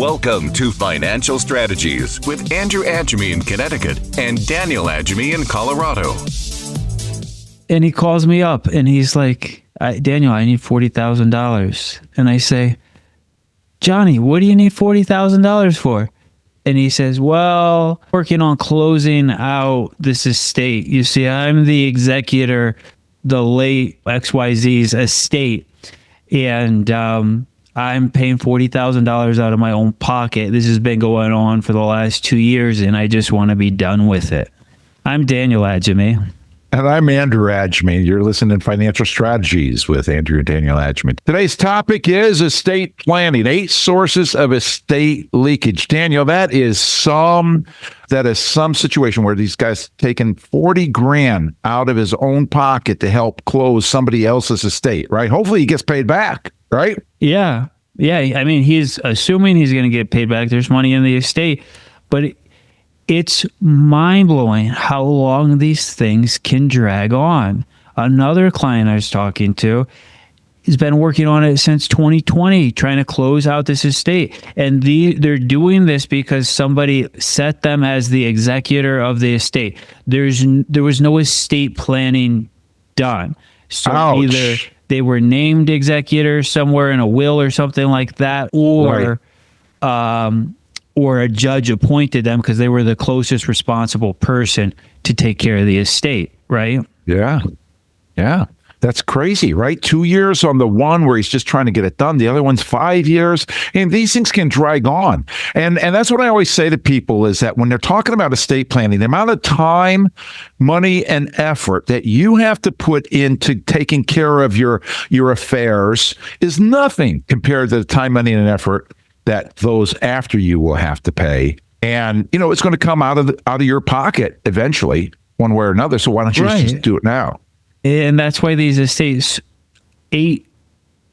Welcome to Financial Strategies with Andrew Agemy in Connecticut and Daniel Agemy in Colorado. And he calls me up and he's like, Daniel, I need $40,000. And I say, Johnny, what do you need $40,000 for? And he says, well, working on closing out this estate. You see, I'm the executor, the late XYZ's estate. And I'm paying $40,000 out of my own pocket. This has been going on for the last 2 years, and I just want to be done with it. I'm Daniel Agemy. And I'm Andrew Agemy. You're listening to Financial Strategies with Andrew and Daniel Agemy. Today's topic is estate planning, 8 sources of estate leakage. Daniel, that is some situation where these guys taking 40 grand out of his own pocket to help close somebody else's estate, right? Hopefully he gets paid back, right? Yeah. I mean, he's assuming he's going to get paid back. There's money in the estate, but it's mind-blowing how long these things can drag on. Another client I was talking to has been working on it since 2020, trying to close out this estate. And they're doing this because somebody set them as the executor of the estate. There was no estate planning done. So Ouch. Either they were named executor somewhere in a will or something like that, or a judge appointed them because they were the closest responsible person to take care of the estate, right? Yeah. That's crazy, right? 2 years on the one where he's just trying to get it done. The other one's 5 years. And these things can drag on. And that's what I always say to people is that when they're talking about estate planning, the amount of time, money, and effort that you have to put into taking care of your affairs is nothing compared to the time, money, and effort that those after you will have to pay. And, it's going to come out of your pocket eventually, one way or another. So why don't you just do it now? And that's why these 8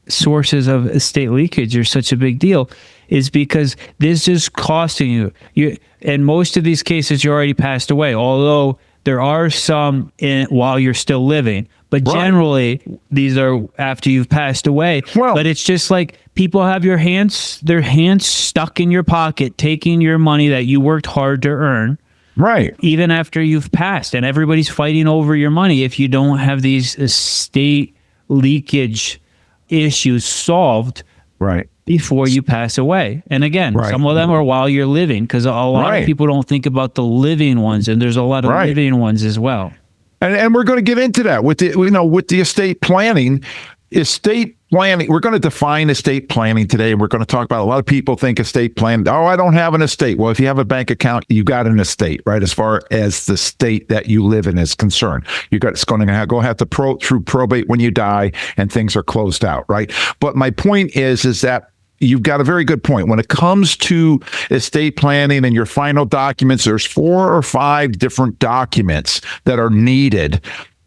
sources of estate leakage are such a big deal, is because this is costing you. In most of these cases, you already passed away, although there are some while you're still living. But generally, these are after you've passed away. Well, but it's just like people have their hands stuck in your pocket, taking your money that you worked hard to earn. Right. Even after you've passed, and everybody's fighting over your money if you don't have these estate leakage issues solved before you pass away. And again, some of them are while you're living, because a lot of people don't think about the living ones, and there's a lot of living ones as well. And we're going to get into that with the estate planning. We're going to define estate planning today. We're going to talk about, a lot of people think estate planning, I don't have an estate. Well, if you have a bank account, you got an estate, right? As far as the state that you live in is concerned, it's going to have to through probate when you die and things are closed out, right? But my point is that you've got a very good point. When it comes to estate planning and your final documents, there's 4 or 5 different documents that are needed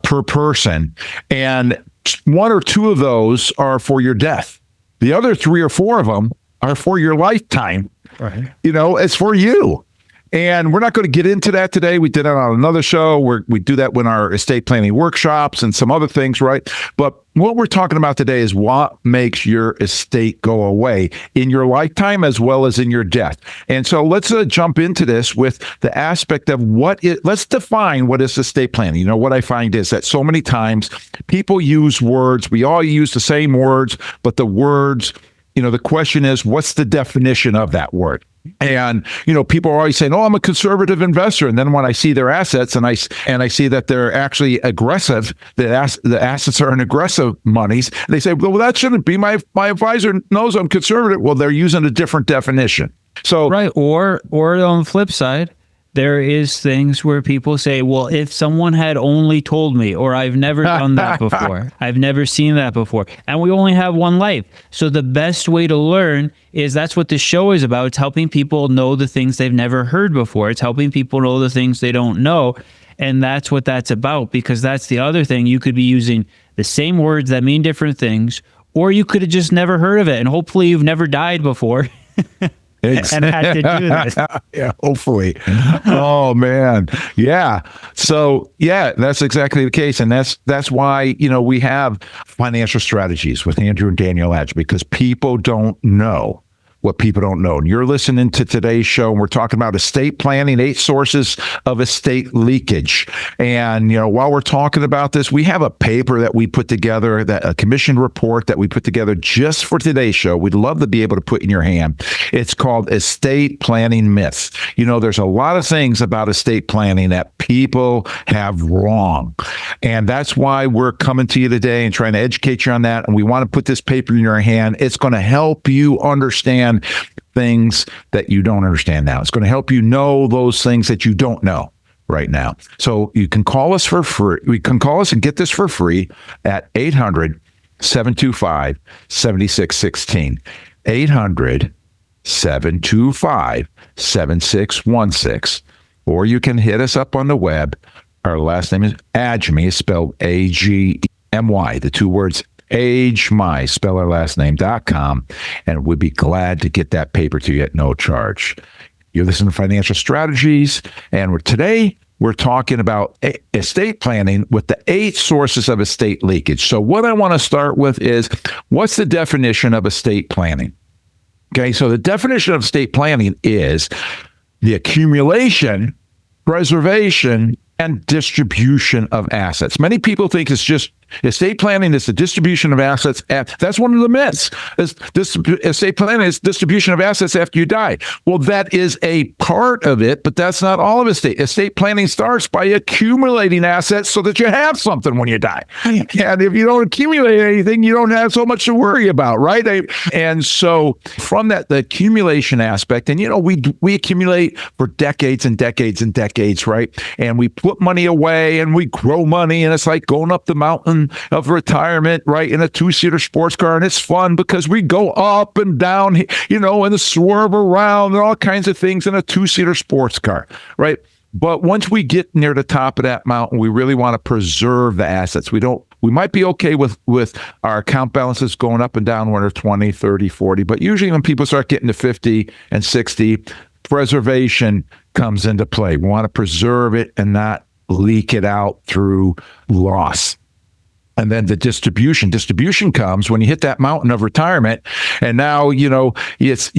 per person. And 1 or 2 of those are for your death. The other 3 or 4 of them are for your lifetime. Right. It's for you. And we're not going to get into that today. We did it on another show where we do that when our estate planning workshops and some other things, right? But what we're talking about today is what makes your estate go away in your lifetime as well as in your death. And so let's jump into this with the aspect of let's define what is estate planning. What I find is that so many times people use words, we all use the same words, but the words, the question is, what's the definition of that word? And, people are always saying, I'm a conservative investor. And then when I see their assets and I see that they're actually aggressive, the assets are in aggressive monies, they say, well, that shouldn't be. My advisor knows I'm conservative. Well, they're using a different definition. So, right. Or on the flip side, there is things where people say, well, if someone had only told me, or I've never done that before, I've never seen that before, and we only have one life. So the best way to learn is, that's what this show is about. It's helping people know the things they've never heard before. It's helping people know the things they don't know. And that's what that's about, because that's the other thing. You could be using the same words that mean different things, or you could have just never heard of it. And hopefully you've never died before. and had to do this. Yeah, hopefully. Oh man. Yeah. So yeah, that's exactly the case. And that's why, we have Financial Strategies with Andrew and Daniel Agemy, because people don't know what people don't know. And you're listening to today's show, and we're talking about estate planning, 8 sources of estate leakage. And, while we're talking about this, we have a paper that we put together, a commissioned report that we put together just for today's show. We'd love to be able to put in your hand. It's called Estate Planning Myths. There's a lot of things about estate planning that people have wrong. And that's why we're coming to you today and trying to educate you on that. And we want to put this paper in your hand. It's going to help you understand things that you don't understand now. It's going to help you know those things that you don't know right now. So you can call us for free. We can call us and get this for free at 800-725-7616. 800-725-7616. Or you can hit us up on the web. Our last name is Agemy, spelled A-G-M-Y, the 2 words Agemy, spell our last name.com, and we'd be glad to get that paper to you at no charge. You're listening to Financial Strategies, and today we're talking about estate planning with the 8 sources of estate leakage. So what I want to start with is, what's the definition of estate planning? Okay, so the definition of estate planning is the accumulation, preservation, and distribution of assets. Many people think it's just estate planning is the distribution of assets. That's one of the myths. Estate planning is distribution of assets after you die. Well, that is a part of it, but that's not all of estate. Estate planning starts by accumulating assets so that you have something when you die. And if you don't accumulate anything, you don't have so much to worry about, right? And so from that, the accumulation aspect, and we accumulate for decades and decades and decades, right? And we put money away and we grow money, and it's like going up the mountain of retirement, right, in a 2-seater sports car, and it's fun because we go up and down, and swerve around and all kinds of things in a 2-seater sports car, right? But once we get near the top of that mountain, we really want to preserve the assets. We might be okay with our account balances going up and down when they're 20, 30, 40, but usually when people start getting to 50 and 60, preservation comes into play. We want to preserve it and not leak it out through loss. And then the distribution comes when you hit that mountain of retirement. And now, you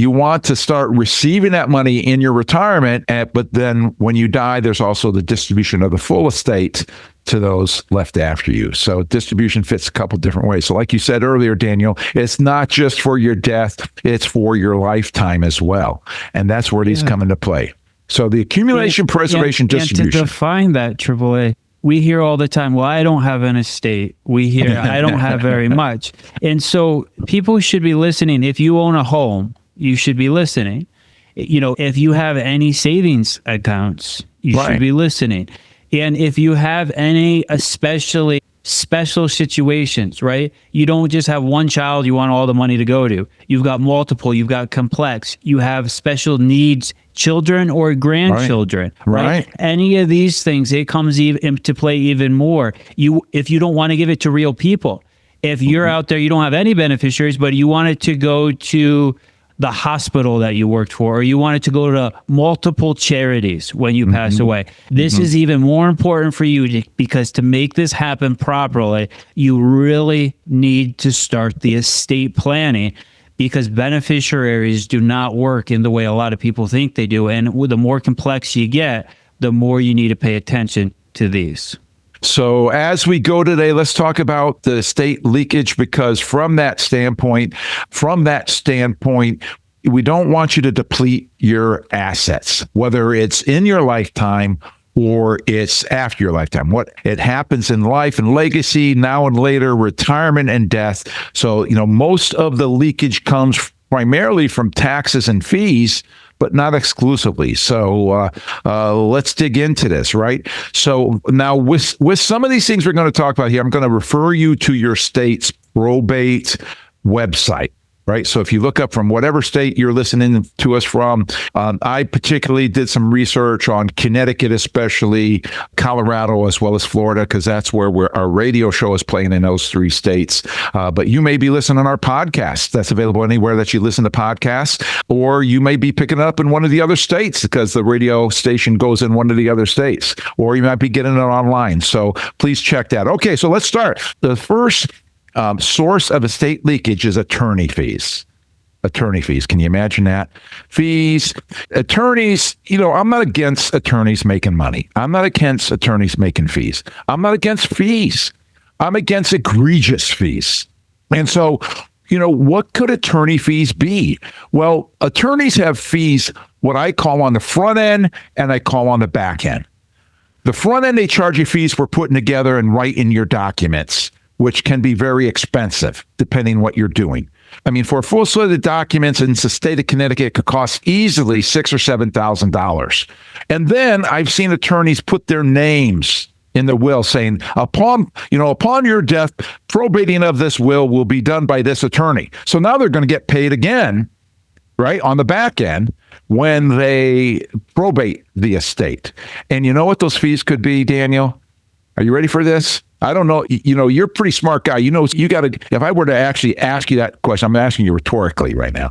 want to start receiving that money in your retirement. But then when you die, there's also the distribution of the full estate to those left after you. So distribution fits a couple different ways. So like you said earlier, Daniel, it's not just for your death, it's for your lifetime as well. And that's where these come into play. So the accumulation, preservation, distribution. And to define that, AAA, we hear all the time, well, I don't have an estate. We hear, I don't have very much. And so people should be listening. If you own a home, you should be listening. If you have any savings accounts, you should be listening. And if you have any especially special situations, right? You don't just have one child you want all the money to go to. You've got multiple, you've got complex, you have special needs, children or grandchildren, right? Any of these things, it comes into play even more. If you don't want to give it to real people, if you're out there, you don't have any beneficiaries, but you want it to go to the hospital that you worked for, or you want it to go to multiple charities when you pass away. This is even more important for you because to make this happen properly, you really need to start the estate planning, because beneficiaries do not work in the way a lot of people think they do. And the more complex you get, the more you need to pay attention to these. So as we go today, let's talk about the estate leakage, because from that standpoint, we don't want you to deplete your assets, whether it's in your lifetime or it's after your lifetime. What it happens in life and legacy, now and later, retirement and death. So, most of the leakage comes primarily from taxes and fees, but not exclusively. So let's dig into this, right? So now with some of these things we're going to talk about here, I'm going to refer you to your state's probate website. Right. So if you look up from whatever state you're listening to us from, I particularly did some research on Connecticut, especially Colorado, as well as Florida, because that's where our radio show is playing in those 3 states. But you may be listening on our podcast. That's available anywhere that you listen to podcasts, or you may be picking it up in one of the other states because the radio station goes in one of the other states, or you might be getting it online. So please check that. Okay, so let's start. The first source of estate leakage is attorney fees. attorney fees. Can you imagine that? Fees, attorneys, I'm not against attorneys making money. I'm not against attorneys making fees. I'm not against fees. I'm against egregious fees. And so, what could attorney fees be? Well, attorneys have fees, what I call on the front end and I call on the back end. The front end, they charge you fees for putting together and writing your documents, which can be very expensive depending on what you're doing. I mean, for a full slate of documents in the state of Connecticut, it could cost easily $6,000 or $7,000. And then I've seen attorneys put their names in the will saying, upon your death, probating of this will be done by this attorney. So now they're going to get paid again, right, on the back end when they probate the estate. And you know what those fees could be, Daniel? Are you ready for this? I don't know. You're a pretty smart guy. You got to, if I were to actually ask you that question, I'm asking you rhetorically right now,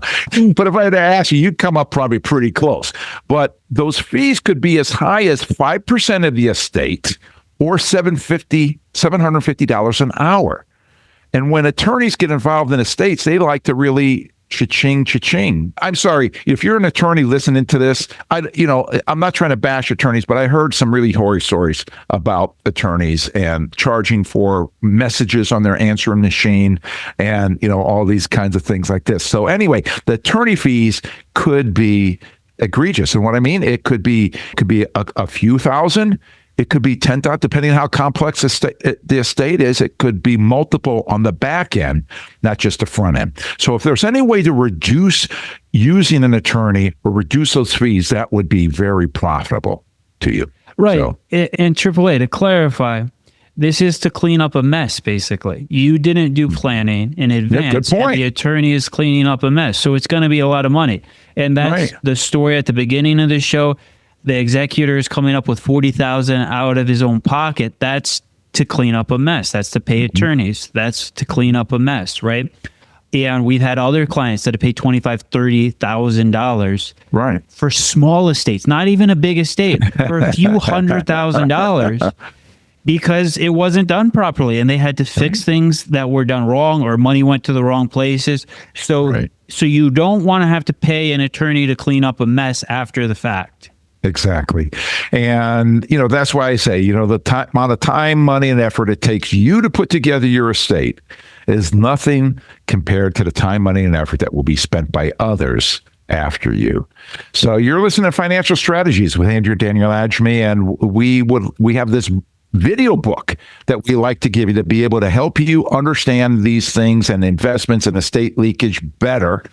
but if I had to ask you, you'd come up probably pretty close. But those fees could be as high as 5% of the estate or $750 an hour. And when attorneys get involved in estates, they like to really cha-ching. I'm sorry, if you're an attorney listening to this, I'm not trying to bash attorneys, but I heard some really horrid stories about attorneys and charging for messages on their answering machine and, all these kinds of things like this. So anyway, the attorney fees could be egregious. And what I mean, it could be a few thousand. It could be 10,000, depending on how complex the estate is. It could be multiple on the back end, not just the front end. So if there's any way to reduce using an attorney or reduce those fees, that would be very profitable to you. Right. So, and AAA, to clarify, this is to clean up a mess, basically. You didn't do planning in advance. Good point. And the attorney is cleaning up a mess. So it's going to be a lot of money. And that's the story at the beginning of the show. The executor is coming up with $40,000 out of his own pocket. That's to clean up a mess. That's to pay attorneys. That's to clean up a mess, right? And we've had other clients that have paid $25,000, $30,000 right, for small estates, not even a big estate, for a few $100,000 because it wasn't done properly and they had to fix things that were done wrong or money went to the wrong places. So you don't want to have to pay an attorney to clean up a mess after the fact. Exactly. And, that's why I say, the amount of time, money, and effort it takes you to put together your estate is nothing compared to the time, money, and effort that will be spent by others after you. So you're listening to Financial Strategies with Andrew and Daniel Agemy, and we have this video book that we like to give you to be able to help you understand these things and investments and estate leakage better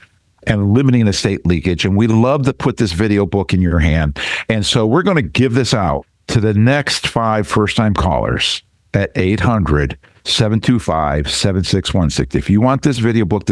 and limiting estate leakage. And we love to put this video book in your hand. And so we're going to give this out to the next 5 first-time callers at 800-725-7616. If you want this video book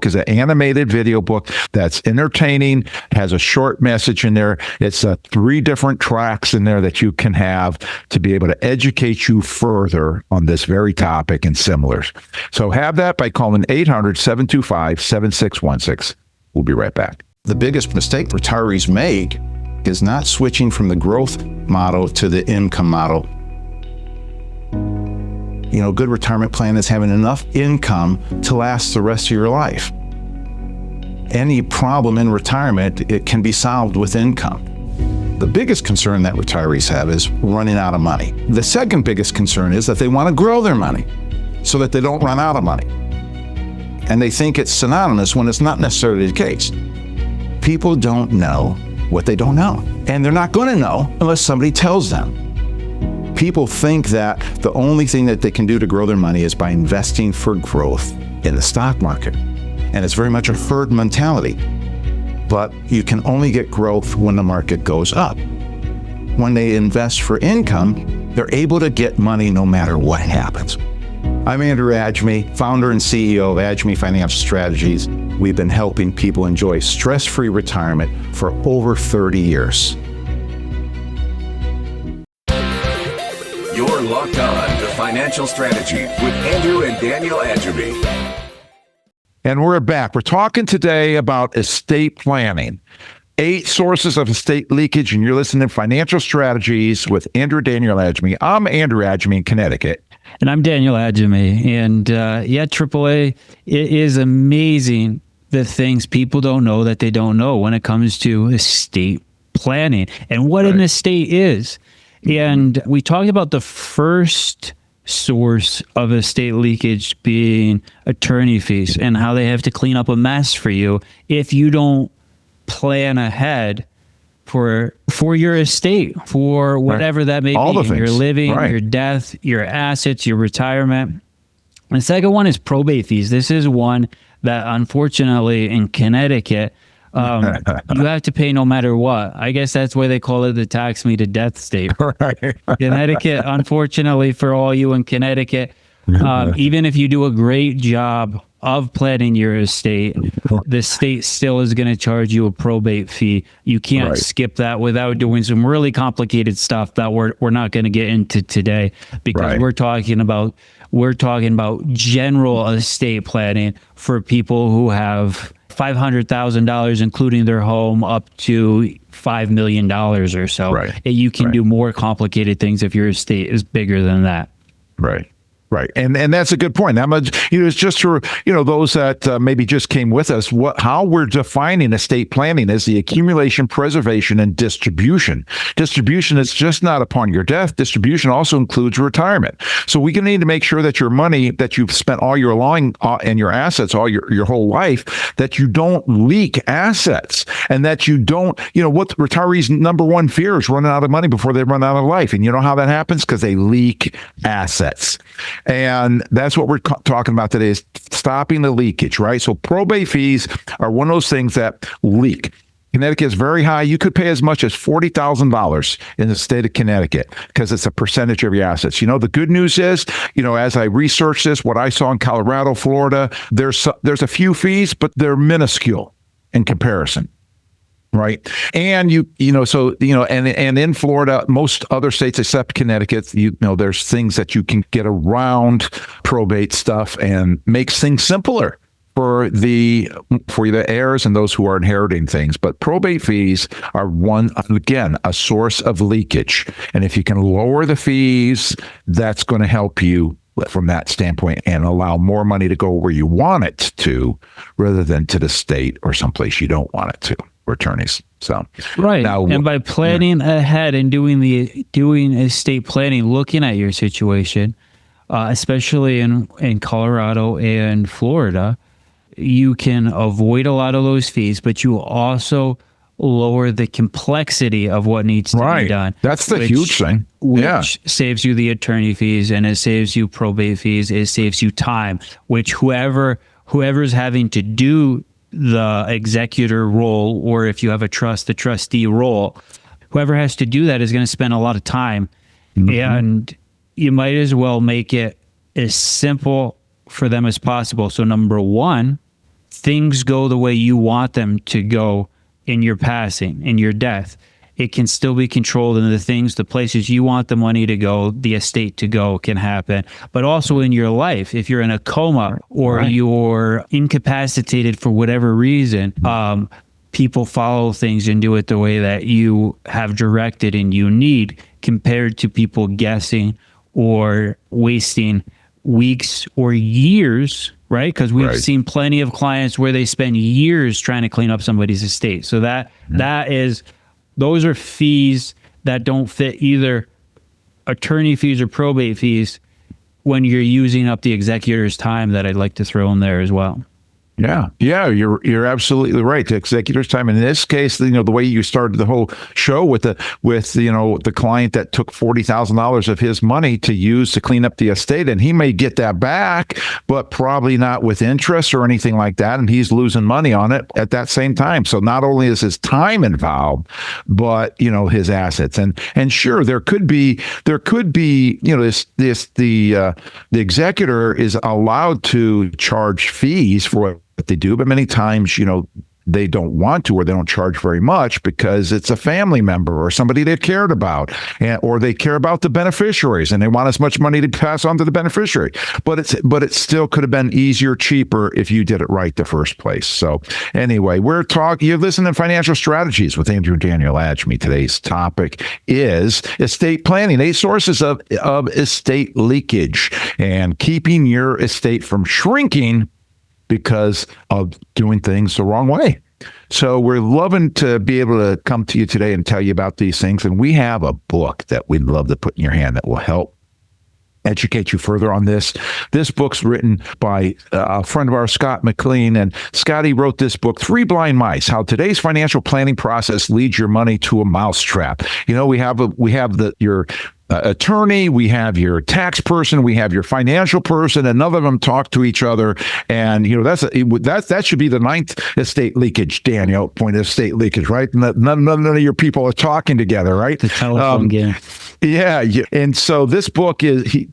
is an animated video book that's entertaining, has a short message in there. It's 3 different tracks in there that you can have to be able to educate you further on this very topic and similars. So have that by calling 800-725-7616. We'll be right back. The biggest mistake retirees make is not switching from the growth model to the income model. A good retirement plan is having enough income to last the rest of your life. Any problem in retirement, it can be solved with income. The biggest concern that retirees have is running out of money. The second biggest concern is that they want to grow their money so that they don't run out of money. And they think it's synonymous when it's not necessarily the case. People don't know what they don't know. And they're not going to know unless somebody tells them. People think that the only thing that they can do to grow their money is by investing for growth in the stock market. And it's very much a herd mentality. But you can only get growth when the market goes up. When they invest for income, they're able to get money no matter what happens. I'm Andrew Agemy, founder and CEO of Agemy Financial Strategies. We've been helping people enjoy stress-free retirement for over 30 years. You're locked on to Financial Strategies with Andrew and Daniel Agemy. And we're back. We're talking today about estate planning. 8 sources of estate leakage, and you're listening to Financial Strategies with Andrew and Daniel Agemy. I'm Andrew Agemy in Connecticut. And I'm Daniel Agemy. And AAA, it is amazing the things people don't know that they don't know when it comes to estate planning and what an estate is. And we talked about the first source of estate leakage being attorney fees and how they have to clean up a mess for you if you don't plan ahead for your estate, for whatever that may All be, the things. your living, Right. your death, your assets, your retirement. And the second one is probate fees. This is one that unfortunately in Connecticut, you have to pay no matter what. I guess that's why they call it the tax me to death state. Right. Connecticut, unfortunately for all you in Connecticut, even if you do a great job of planning your estate, the state still is going to charge you a probate fee. You can't Right. skip that without doing some really complicated stuff that we're not going to get into today, because Right. we're talking about general estate planning for people who have $500,000, including their home, up to $5 million or so. Right. And you can Right. do more complicated things if your estate is bigger than that. Right. Right. And that's a good point. That much, it's just for, those that maybe just came with us, how we're defining estate planning is the accumulation, preservation, and distribution. Distribution is just not upon your death. Distribution also includes retirement. So we need to make sure that your money that you've spent all your long and your assets, all your whole life, that you don't leak assets, and that you don't, what the retirees' number one fear is running out of money before they run out of life. And you know how that happens? Because they leak assets. And that's what we're talking about today, is stopping the leakage, right? So probate fees are one of those things that leak. Connecticut is very high. You could pay as much as $40,000 in the state of Connecticut because it's a percentage of your assets. The good news is, as I researched this, what I saw in Colorado, Florida, there's a few fees, but they're minuscule in comparison. Right. And and in Florida, most other states except Connecticut, there's things that you can get around probate stuff and makes things simpler for the heirs and those who are inheriting things. But probate fees are a source of leakage. And if you can lower the fees, that's going to help you from that standpoint and allow more money to go where you want it to, rather than to the state or someplace you don't want it to. Attorneys. So right. Now, and by planning ahead and doing estate planning, looking at your situation, especially in Colorado and Florida, you can avoid a lot of those fees, but you lower the complexity of what needs to be done. That's the huge thing. Which saves you the attorney fees, and it saves you probate fees. It saves you time, which whoever's having to do the executor role, or if you have a trust, the trustee role, whoever has to do that is going to spend a lot of time. And you might as well make it as simple for them as possible. So number one, things go the way you want them to go in your passing, in your death. It can still be controlled, and the places you want the money to go, the estate to go, can happen. But also in your life, if you're in a coma or you're incapacitated for whatever reason, people follow things and do it the way that you have directed and you need, compared to people guessing or wasting weeks or years, right? Because we've seen plenty of clients where they spend years trying to clean up somebody's estate. So those are fees that don't fit either attorney fees or probate fees when you're using up the executor's time, that I'd like to throw in there as well. Yeah, you're absolutely right. The executor's time. And in this case, the way you started the whole show with the client that took $40,000 of his money to use to clean up the estate, and he may get that back, but probably not with interest or anything like that, and he's losing money on it at that same time. So not only is his time involved, but his assets. And sure, there could be the executor is allowed to charge fees for what they do, but many times, they don't want to, or they don't charge very much because it's a family member or somebody they cared about, or they care about the beneficiaries and they want as much money to pass on to the beneficiary. But it still could have been easier, cheaper if you did it right the first place. So anyway, you're listening to Financial Strategies with Andrew and Daniel Agemy. Today's topic is estate planning, 8 sources of estate leakage, and keeping your estate from shrinking because of doing things the wrong way. So we're loving to be able to come to you today and tell you about these things. And we have a book that we'd love to put in your hand that will help educate you further on this. This book's written by a friend of ours, Scott McLean, and Scotty wrote this book, Three Blind Mice: How Today's Financial Planning Process Leads Your Money to a Mousetrap. You know, we have your attorney, we have your tax person, we have your financial person, and none of them talk to each other. And you know that should be the ninth estate leakage, Daniel. Point of estate leakage, right? None of your people are talking together, right? The telephone game. Yeah. And so this book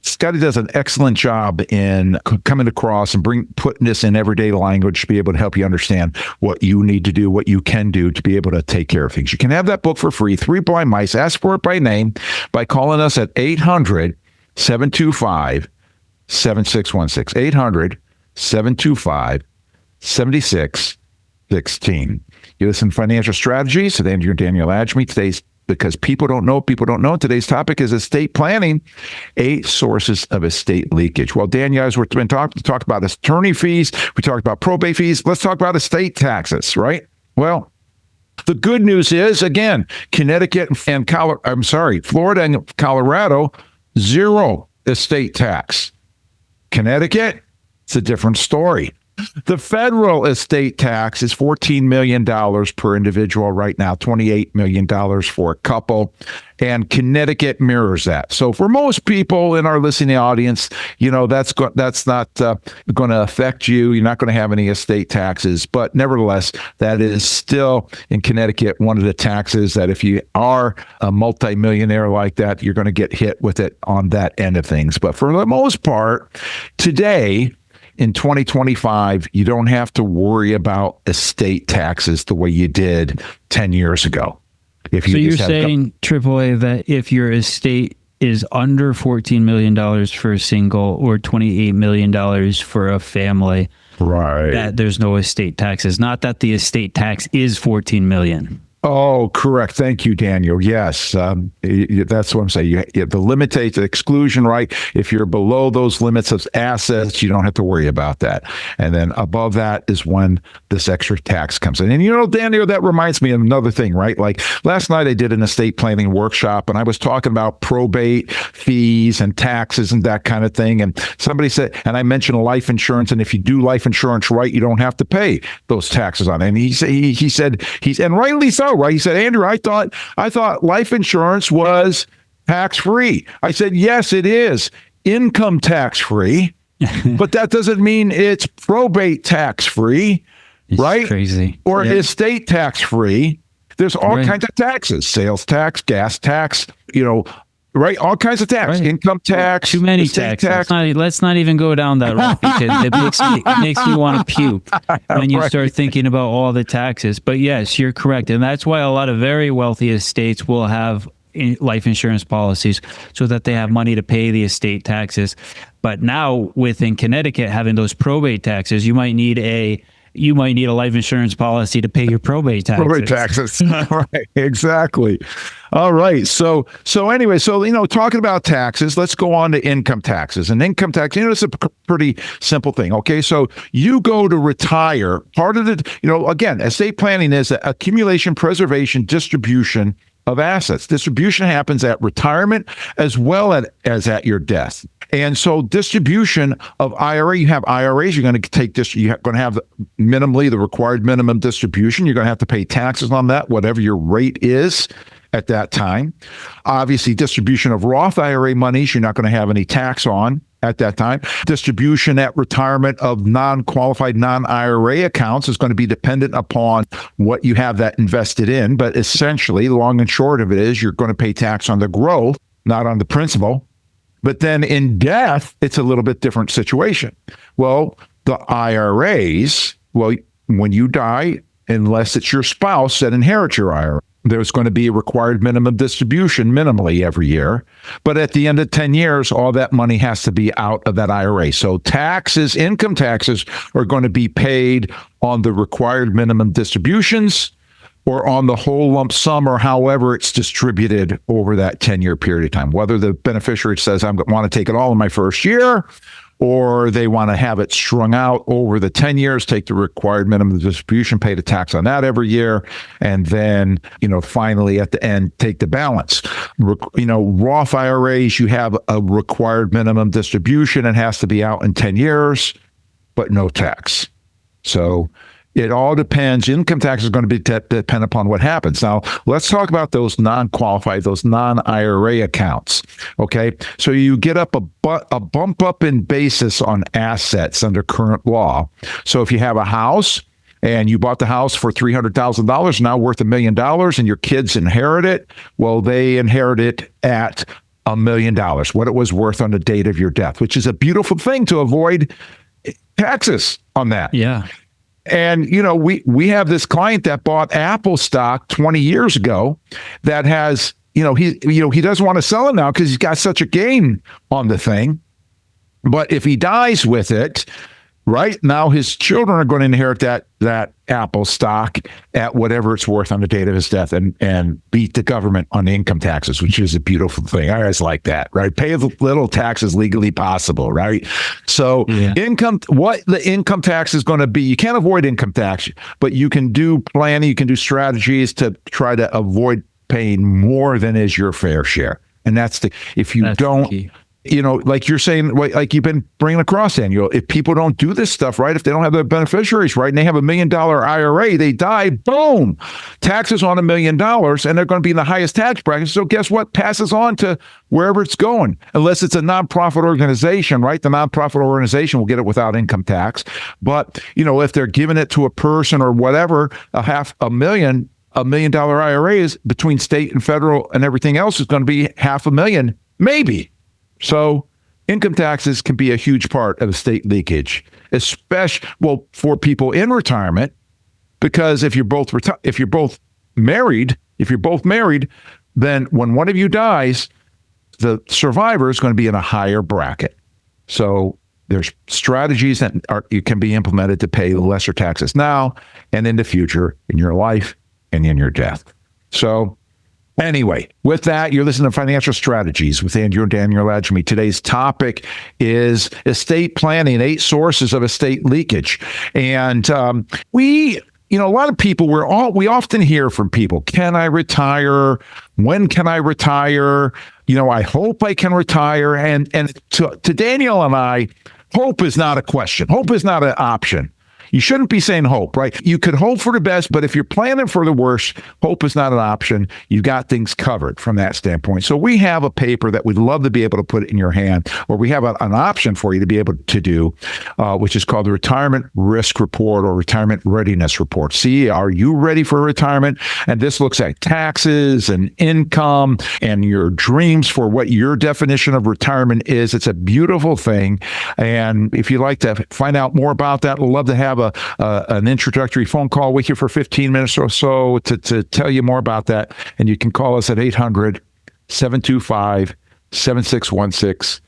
Scotty does an excellent job in coming across and putting this in everyday language to be able to help you understand what you need to do, what you can do to be able to take care of things. You can have that book for free, Three Blind Mice. Ask for it by name by calling us at 800-725-7616. 800-725-7616. You listen to Financial Strategies with Andrew and Daniel Agemy. Because people don't know. Today's topic is estate planning, 8 sources of estate leakage. Well, Daniel, as we've been talked about attorney fees, we talked about probate fees. Let's talk about estate taxes, right? Well, the good news is, again, Florida and Colorado, 0 estate tax. Connecticut, it's a different story. The federal estate tax is $14 million per individual right now, $28 million for a couple, and Connecticut mirrors that. So for most people in our listening audience, you know, that's not going to affect you. You're not going to have any estate taxes, but nevertheless, that is still in Connecticut one of the taxes that if you are a multimillionaire like that, you're going to get hit with it on that end of things. But for the most part, today, in 2025, you don't have to worry about estate taxes the way you did 10 years ago. So you're saying, AAA, that if your estate is under $14 million for a single or $28 million for a family, right, that there's no estate taxes, not that the estate tax is $14 million. Oh, correct. Thank you, Daniel. Yes, that's what I'm saying. You have the limitation, exclusion, right? If you're below those limits of assets, you don't have to worry about that. And then above that is when this extra tax comes in. And you know, Daniel, that reminds me of another thing, right? Like last night I did an estate planning workshop and I was talking about probate fees and taxes and that kind of thing. And somebody said, and I mentioned life insurance, and if you do life insurance right, you don't have to pay those taxes on it. And he said, and rightly so. Right? He said, Andrew, I thought life insurance was tax-free. I said, yes, it is income tax-free, but that doesn't mean it's probate tax-free, right? Crazy. Or estate tax-free. There's all kinds of taxes, sales tax, gas tax, you know, right? All kinds of tax, income tax, too many taxes. Let's not even go down that road because it makes me want to puke when you start thinking about all the taxes. But yes, you're correct. And that's why a lot of very wealthy estates will have life insurance policies so that they have money to pay the estate taxes. But now within Connecticut, having those probate taxes, you might need a life insurance policy to pay your probate taxes. Probate taxes. Right. Exactly. All right. So anyway, you know, talking about taxes, let's go on to income taxes. And income tax, you know, it's a pretty simple thing. Okay. So you go to retire. Part of the, you know, again, estate planning is accumulation, preservation, distribution of assets. Distribution happens at retirement as well as at your death. And so distribution of IRA, you have IRAs, you're going to take this, you're going to have minimally the required minimum distribution. You're going to have to pay taxes on that, whatever your rate is at that time. Obviously, distribution of Roth IRA monies, you're not going to have any tax on at that time. Distribution at retirement of non-qualified non-IRA accounts is going to be dependent upon what you have that invested in. But essentially, the long and short of it is you're going to pay tax on the growth, not on the principal. But then in death, it's a little bit different situation. Well, the IRAs, well, when you die, unless it's your spouse that inherits your IRA, there's going to be a required minimum distribution minimally every year. But at the end of 10 years, all that money has to be out of that IRA. So taxes, income taxes are going to be paid on the required minimum distributions or on the whole lump sum or however it's distributed over that 10-year period of time. Whether the beneficiary says, I want to take it all in my first year, or they want to have it strung out over the 10 years, take the required minimum distribution, pay the tax on that every year, and then, finally at the end, take the balance. Roth IRAs, you have a required minimum distribution. It has to be out in 10 years, but no tax. So it all depends. Income tax is going to be depend upon what happens. Now, let's talk about those non-qualified, those non-IRA accounts. Okay, so you get up a bump up in basis on assets under current law. So if you have a house and you bought the house for $300,000, now worth $1 million, and your kids inherit it, well, they inherit it at $1 million, what it was worth on the date of your death, which is a beautiful thing to avoid taxes on that. Yeah. And, we have this client that bought Apple stock 20 years ago that has, he doesn't want to sell it now because he's got such a gain on the thing. But if he dies with it, right now, his children are going to inherit that Apple stock at whatever it's worth on the date of his death and beat the government on income taxes, which is a beautiful thing. I always like that, right? Pay as little taxes legally possible, right? So what the income tax is going to be, you can't avoid income tax, but you can do planning, you can do strategies to try to avoid paying more than is your fair share. And that's if you don't, like you're saying, like you've been bringing across, Daniel, if people don't do this stuff right, if they don't have their beneficiaries right, and they have $1 million IRA, they die, boom, taxes on $1 million, and they're going to be in the highest tax bracket. So guess what? Passes on to wherever it's going, unless it's a nonprofit organization, right? The nonprofit organization will get it without income tax. But, if they're giving it to a person or whatever, $1 million IRA is between state and federal and everything else is going to be $500,000, maybe. So income taxes can be a huge part of estate leakage, especially for people in retirement, because if you're both married, then when one of you dies, the survivor is going to be in a higher bracket. So there's strategies that can be implemented to pay lesser taxes now and in the future, in your life and in your death. So anyway, with that, you're listening to Financial Strategies with Andrew and Daniel Agemy. Today's topic is estate planning, 8 sources of estate leakage. And a lot of people, we often hear from people, can I retire? When can I retire? I hope I can retire. And to Daniel and I, hope is not a question. Hope is not an option. You shouldn't be saying hope, right? You could hope for the best, but if you're planning for the worst, hope is not an option. You've got things covered from that standpoint. So we have a paper that we'd love to be able to put in your hand, or we have an option for you to be able to do, which is called the Retirement Risk Report or Retirement Readiness Report. See, are you ready for retirement? And this looks at taxes and income and your dreams for what your definition of retirement is. It's a beautiful thing. And if you'd like to find out more about that, we'd love to have an introductory phone call with you for 15 minutes or so to tell you more about that. And you can call us at 800-725-7616.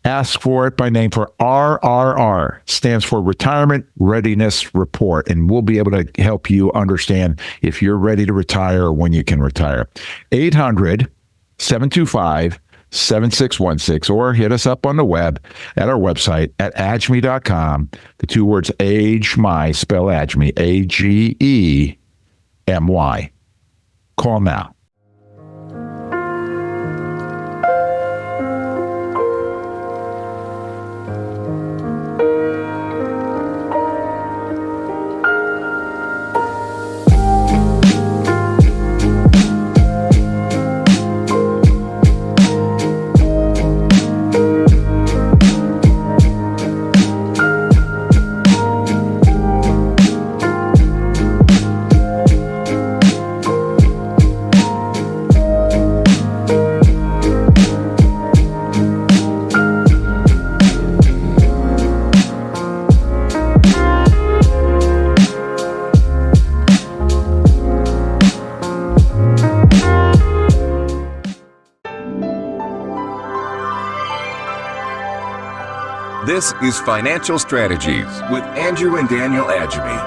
Ask for it by name for RRR, stands for Retirement Readiness Report. And we'll be able to help you understand if you're ready to retire or when you can retire. 800-725-7616, or hit us up on the web at our website at agemy.com. The 2 words Agemy, spell Agemy, Agemy. Call now. This is Financial Strategies with Andrew and Daniel Agemy.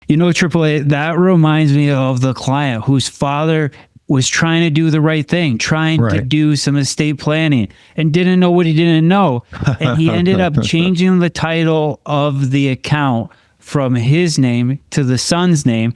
AAA, that reminds me of the client whose father was trying to do the right thing, trying to Right. do some estate planning, and didn't know what he didn't know. And he ended up changing the title of the account from his name to the son's name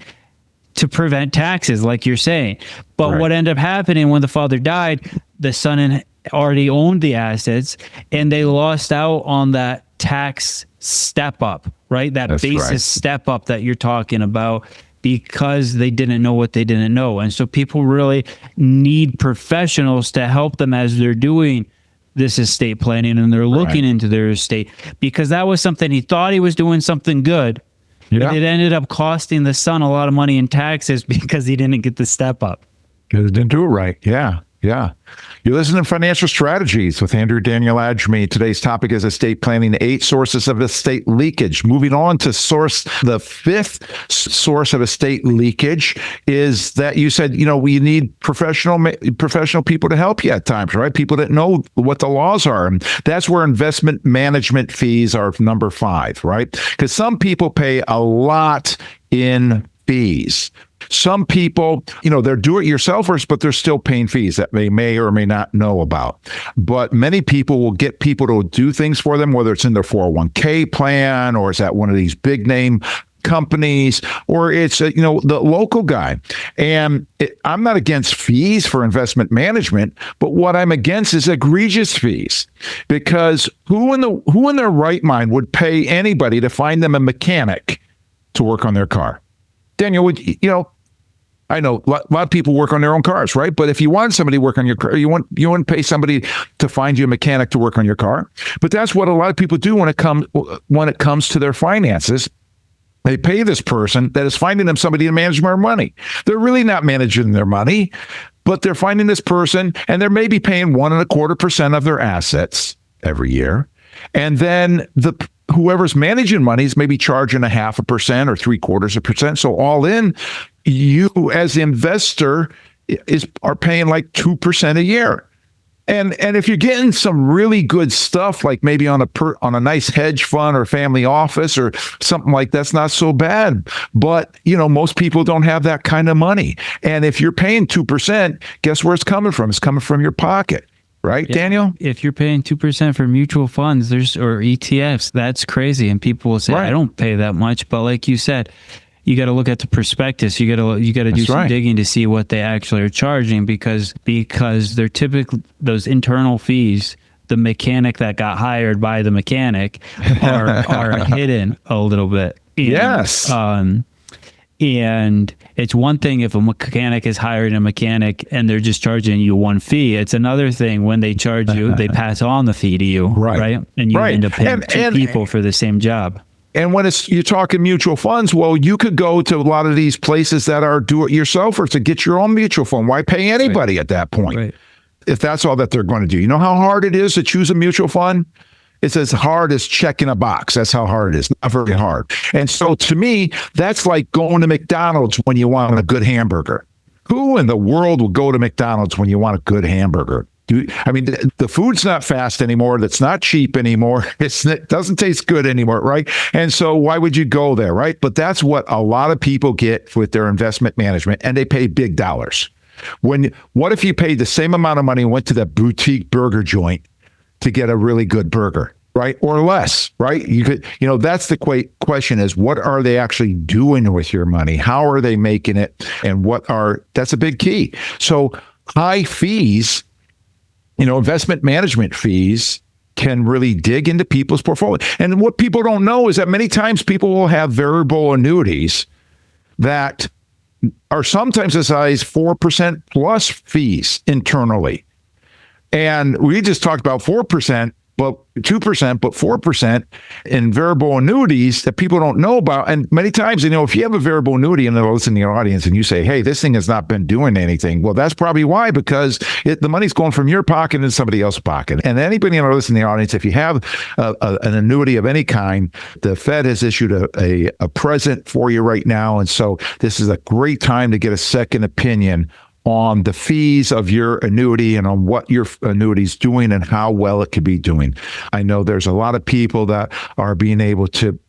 to prevent taxes, like you're saying. But Right. what ended up happening when the father died, the son already owned the assets, and they lost out on that tax step up, right? That That's basis right. step up that you're talking about, because they didn't know what they didn't know. And so people really need professionals to help them as they're doing this estate planning and they're looking Right. into their estate, because that was something he thought he was doing something good. Yeah. It ended up costing the son a lot of money in taxes because he didn't get the step up. Because it didn't do it right. Yeah. Yeah. You're listening to Financial Strategies with Andrew and Daniel Agemy. Today's topic is estate planning, 8 sources of estate leakage. Moving on to the 5th source of estate leakage is that you said, we need professional people to help you at times, right? People that know what the laws are. And that's where investment management fees are number 5, right? Because some people pay a lot in fees. Some people, they're do-it-yourselfers, but they're still paying fees that they may or may not know about. But many people will get people to do things for them, whether it's in their 401k plan or it's at one of these big name companies, or it's the local guy. And I'm not against fees for investment management, but what I'm against is egregious fees, because who in their right mind would pay anybody to find them a mechanic to work on their car? Daniel, I know a lot of people work on their own cars, right? But if you want somebody to work on your car, you want to pay somebody to find you a mechanic to work on your car. But that's what a lot of people do when it comes to their finances. They pay this person that is finding them somebody to manage their money. They're really not managing their money, but they're finding this person, and they're maybe paying 1.25% of their assets every year. And then whoever's managing money is maybe charging 0.5% or 0.75%. So all in, you as the investor are paying like 2% a year. And if you're getting some really good stuff, like maybe on a nice hedge fund or family office or something like that's not so bad. But most people don't have that kind of money. And if you're paying 2%, guess where it's coming from? It's coming from your pocket. Right, Daniel? If you're paying 2% for mutual funds or ETFs, that's crazy. And people will say, Right. I don't pay that much. But like you said, you got to look at the prospectus. You got to do some right. digging to see what they actually are charging, because they're typically those internal fees. The mechanic that got hired by the mechanic are hidden a little bit. And, Yes. And it's one thing if a mechanic is hiring a mechanic and they're just charging you one fee. It's another thing when they charge you, they pass on the fee to you, right? And you Right. end up paying two And people for the same job. And when you're talking mutual funds, well, you could go to a lot of these places that are do-it-yourselfers to get your own mutual fund. Why pay anybody at that point? Right. If that's all that they're going to do. You know how hard it is to choose a mutual fund? It's as hard as checking a box. That's how hard it is. Not very hard. And so to me, that's like going to McDonald's when you want a good hamburger. Who in the world will go to McDonald's when you want a good hamburger? The food's not fast anymore. That's not cheap anymore. It doesn't taste good anymore, right? And so why would you go there, right? But that's what a lot of people get with their investment management, and they pay big dollars. What if you paid the same amount of money and went to that boutique burger joint to get a really good burger, right? Or less, right? That's the question is, what are they actually doing with your money? How are they making it? And that's a big key. So high fees, investment management fees can really dig into people's portfolio. And what people don't know is that many times people will have variable annuities that are sometimes as high as 4% plus fees internally. And we just talked about 4%, but 2%, but 4% in variable annuities that people don't know about. And many times, if you have a variable annuity and they're listening to your audience and you say, hey, this thing has not been doing anything. Well, that's probably why, because the money's going from your pocket into somebody else's pocket. And anybody listening to the audience, if you have an annuity of any kind, the Fed has issued a present for you right now. And so this is a great time to get a second opinion on the fees of your annuity and on what your annuity is doing and how well it could be doing. I know there's a lot of people that are being able to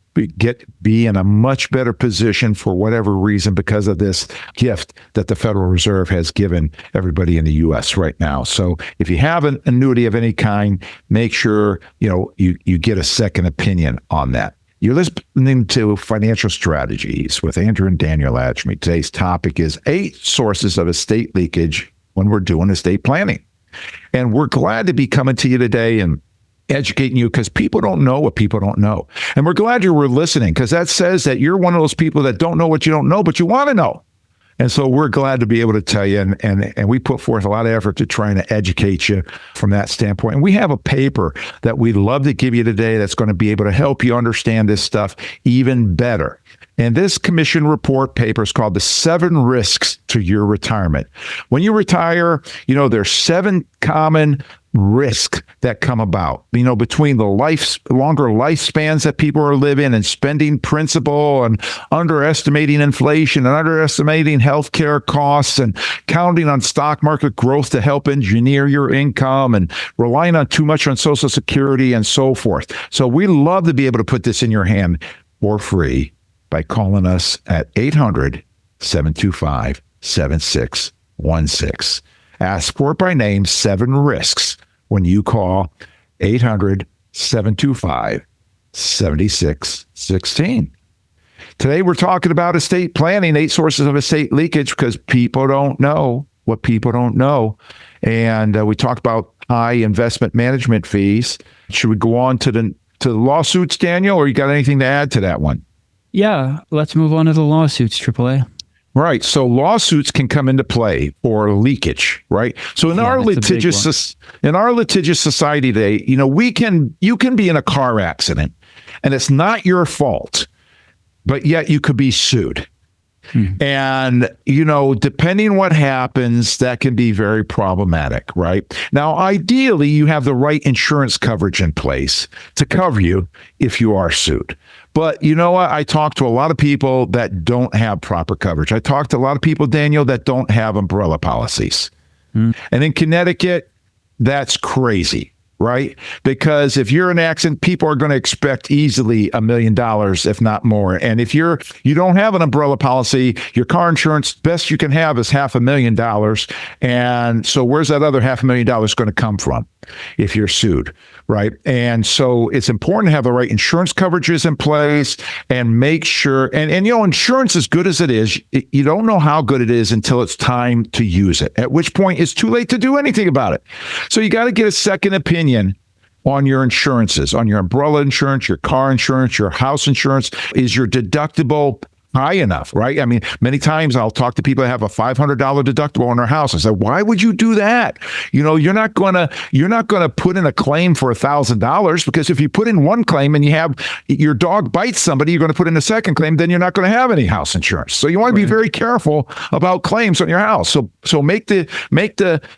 be in a much better position for whatever reason because of this gift that the Federal Reserve has given everybody in the U.S. right now. So if you have an annuity of any kind, make sure you get a second opinion on that. You're listening to Financial Strategies with Andrew and Daniel Agemy. Today's topic is 8 sources of estate leakage when we're doing estate planning. And we're glad to be coming to you today and educating you because people don't know what people don't know. And we're glad you were listening because that says that you're one of those people that don't know what you don't know, but you want to know. And so we're glad to be able to tell you, and we put forth a lot of effort to trying to educate you from that standpoint. And we have a paper that we'd love to give you today that's going to be able to help you understand this stuff even better. And this commission report paper is called The 7 Risks to Your Retirement. When you retire, there's 7 common risks that come about, between the longer lifespans that people are living and spending principal and underestimating inflation and underestimating healthcare costs and counting on stock market growth to help engineer your income and relying on too much on Social Security and so forth. So we love to be able to put this in your hand for free by calling us at 800-725-7616. Ask for it by name, 7 risks, when you call 800-725-7616. Today, we're talking about estate planning, 8 sources of estate leakage, because people don't know what people don't know. And we talked about high investment management fees. Should we go on to the lawsuits, Daniel, or you got anything to add to that one? Yeah, let's move on to the lawsuits, AAA. Right. So lawsuits can come into play for leakage, right? So in our litigious society today, you can be in a car accident and it's not your fault, but yet you could be sued. And, depending what happens, that can be very problematic, right? Now, ideally, you have the right insurance coverage in place to cover you if you are sued. But you know what? I talk to a lot of people that don't have proper coverage. I talk to a lot of people, Daniel, that don't have umbrella policies. And in Connecticut, that's crazy. Right? Because if you're in an accident, people are going to expect easily $1 million, if not more. And if you don't have an umbrella policy, your car insurance, best you can have is $500,000. And so where's that other $500,000 going to come from if you're sued? Right? And so it's important to have the right insurance coverages in place and make sure, and insurance, as good as it is, you don't know how good it is until it's time to use it, at which point it's too late to do anything about it. So you got to get a second opinion on your insurances, on your umbrella insurance, your car insurance, your house insurance. Is your deductible high enough, right? I mean, many times I'll talk to people that have a $500 deductible on their house. I say, why would you do that? You're not going to put in a claim for $1,000, because if you put in one claim and you have your dog bites somebody, you're going to put in a second claim, then you're not going to have any house insurance. So you want to be very careful about claims on your house. So make the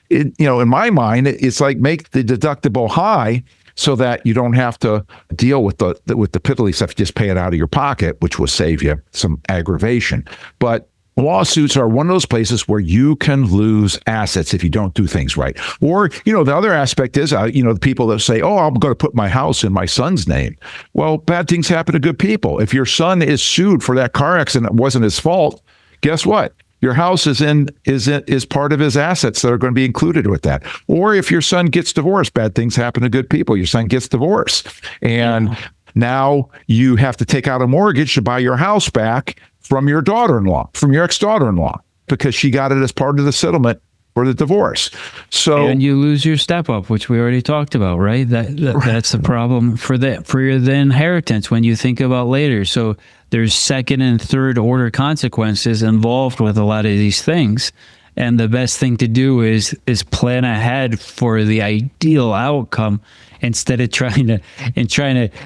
in my mind, it's like make the deductible high, so that you don't have to deal with the piddly stuff. Just pay it out of your pocket, which will save you some aggravation. But lawsuits are one of those places where you can lose assets if you don't do things right. Or, the other aspect is, the people that say, I'm going to put my house in my son's name. Well, bad things happen to good people. If your son is sued for that car accident, it wasn't his fault, guess what? Your house is part of his assets that are going to be included with that. Or if your son gets divorced, bad things happen to good people. Your son gets divorced, and now you have to take out a mortgage to buy your house back from your daughter-in-law, from your ex-daughter-in-law, because she got it as part of the settlement for the divorce. So, and you lose your step up, which we already talked about, right? That's the problem for the inheritance when you think about later. So there's second and third order consequences involved with a lot of these things. And the best thing to do is plan ahead for the ideal outcome instead of trying to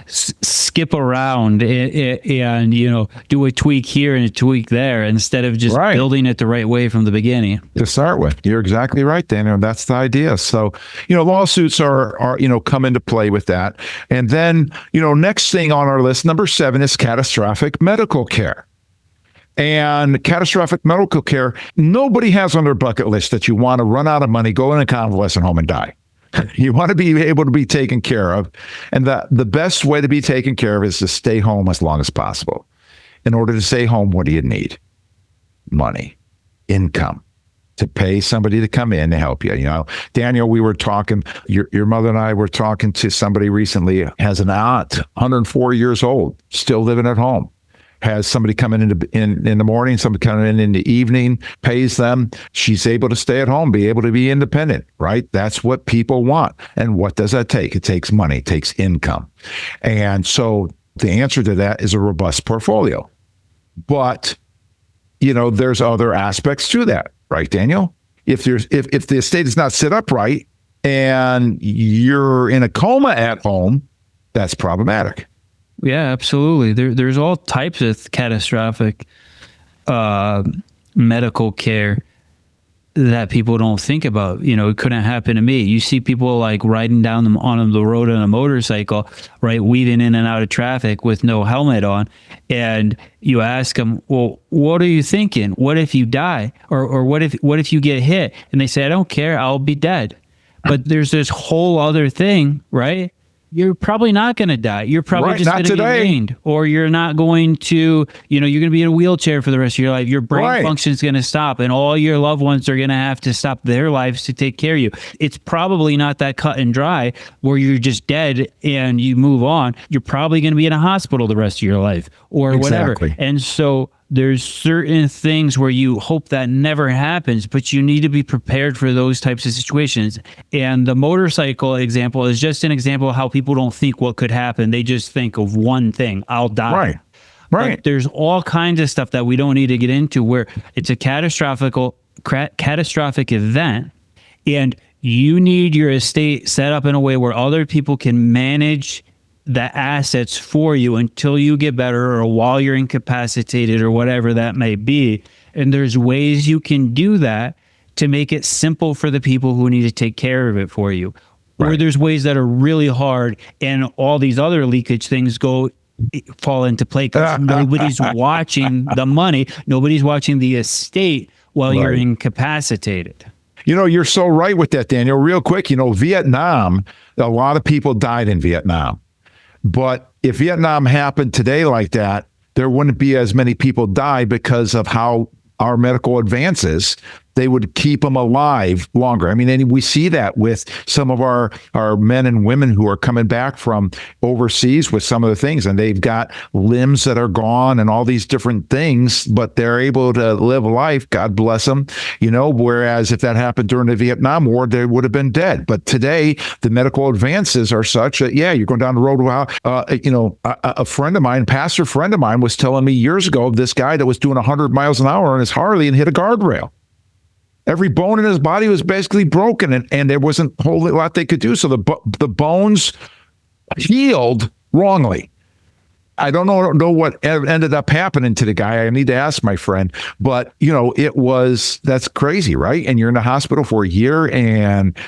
skip around and do a tweak here and a tweak there instead of just building it the right way from the beginning. To start with, you're exactly right, Daniel. That's the idea. So lawsuits are come into play with that. And then next thing on our list, number 7, is catastrophic medical care. And catastrophic medical care, nobody has on their bucket list that you want to run out of money, go in a convalescent home and die. You want to be able to be taken care of. And the best way to be taken care of is to stay home as long as possible. In order to stay home, what do you need? Money, income, to pay somebody to come in to help you. You know, Daniel, we were talking, your mother and I were talking to somebody recently, has an aunt, 104 years old, still living at home. Has somebody coming in the morning, somebody coming in the evening, pays them. She's able to stay at home, be able to be independent, right? That's what people want. And what does that take? It takes money, it takes income. And so the answer to that is a robust portfolio. But, you know, there's other aspects to that, right, Daniel? If the estate is not set up right and you're in a coma at home, that's problematic. Yeah, absolutely. There's all types of catastrophic medical care that people don't think about. You know, it couldn't happen to me. You see people like riding down on the road on a motorcycle, right, weaving in and out of traffic with no helmet on, and you ask them, well, what are you thinking? What if you die? Or what if you get hit? And they say, I don't care, I'll be dead. But there's this whole other thing, right? You're probably not going to die. You're probably just going to be maimed, or you're not going to, you know, you're going to be in a wheelchair for the rest of your life. Your brain function is going to stop, and all your loved ones are going to have to stop their lives to take care of you. It's probably not that cut and dry where you're just dead and you move on. You're probably going to be in a hospital the rest of your life or whatever. And so there's certain things where you hope that never happens, but you need to be prepared for those types of situations. And the motorcycle example is just an example of how people don't think what could happen. They just think of one thing, I'll die. Right. But there's all kinds of stuff that we don't need to get into where it's a catastrophic event, and you need your estate set up in a way where other people can manage the assets for you until you get better or while you're incapacitated or whatever that may be. And there's ways you can do that to make it simple for the people who need to take care of it for you. Or there's ways that are really hard, and all these other leakage things fall into play because nobody's watching the money. Nobody's watching the estate while you're incapacitated. You know, you're so right with that, Daniel. Real quick, you know, Vietnam, a lot of people died in Vietnam. But if Vietnam happened today like that, there wouldn't be as many people die because of how our medical advances. They would keep them alive longer. I mean, and we see that with some of our men and women who are coming back from overseas with some of the things, and they've got limbs that are gone and all these different things, but they're able to live life. God bless them, you know, whereas if that happened during the Vietnam War, they would have been dead. But today, the medical advances are such that, you're going down the road. A friend of mine, pastor friend of mine was telling me years ago of this guy that was doing 100 miles an hour on his Harley and hit a guardrail. Every bone in his body was basically broken, and there wasn't a whole lot they could do. So the bones healed wrongly. I don't know what ended up happening to the guy. I need to ask my friend. But, you know, that's crazy, right? And you're in the hospital for a year, and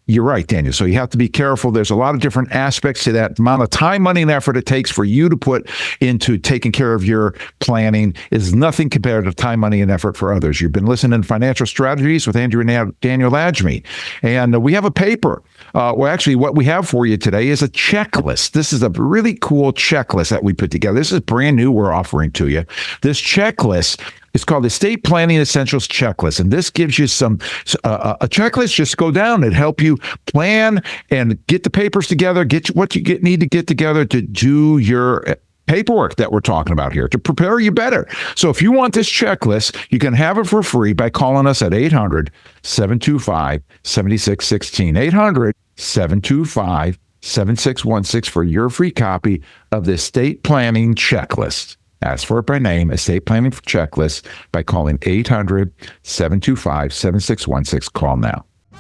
you're right, Daniel. So you have to be careful. There's a lot of different aspects to that. The amount of time, money, and effort it takes for you to put into taking care of your planning is nothing compared to time, money, and effort for others. You've been listening to Financial Strategies with Andrew and Daniel Agemy. And we have a paper. Actually, what we have for you today is a checklist. This is a really cool checklist that we put together. This is brand new we're offering to you. This checklist, it's called the Estate Planning Essentials Checklist, and this gives you a checklist. Just go down and help you plan and get the papers together, get what you need to get together to do your paperwork that we're talking about here to prepare you better. So if you want this checklist, you can have it for free by calling us at 800-725-7616. 800-725-7616 for your free copy of the Estate Planning Checklist. Ask for it by name, Estate Planning Checklist, by calling 800-725-7616. Call now. Do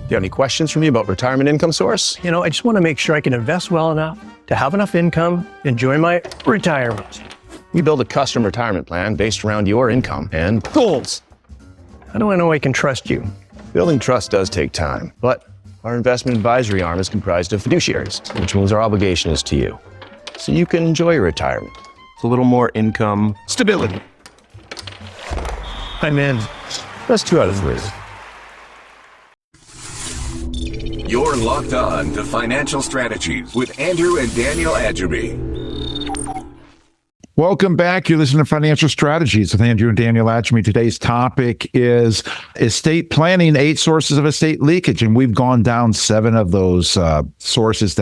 you have any questions for me about retirement income source? You know, I just want to make sure I can invest well enough to have enough income, enjoy my retirement. We build a custom retirement plan based around your income and goals. How do I know I can trust you? Building trust does take time, but our investment advisory arm is comprised of fiduciaries, which means our obligation is to you, so you can enjoy your retirement. A little more income stability. I'm in. That's 2 out of 3. You're locked on to Financial Strategies with Andrew and Daniel Agemy. Welcome back. You're listening to Financial Strategies with Andrew and Daniel Agemy. Today's topic is estate planning, 8 sources of estate leakage. And we've gone down 7 of those sources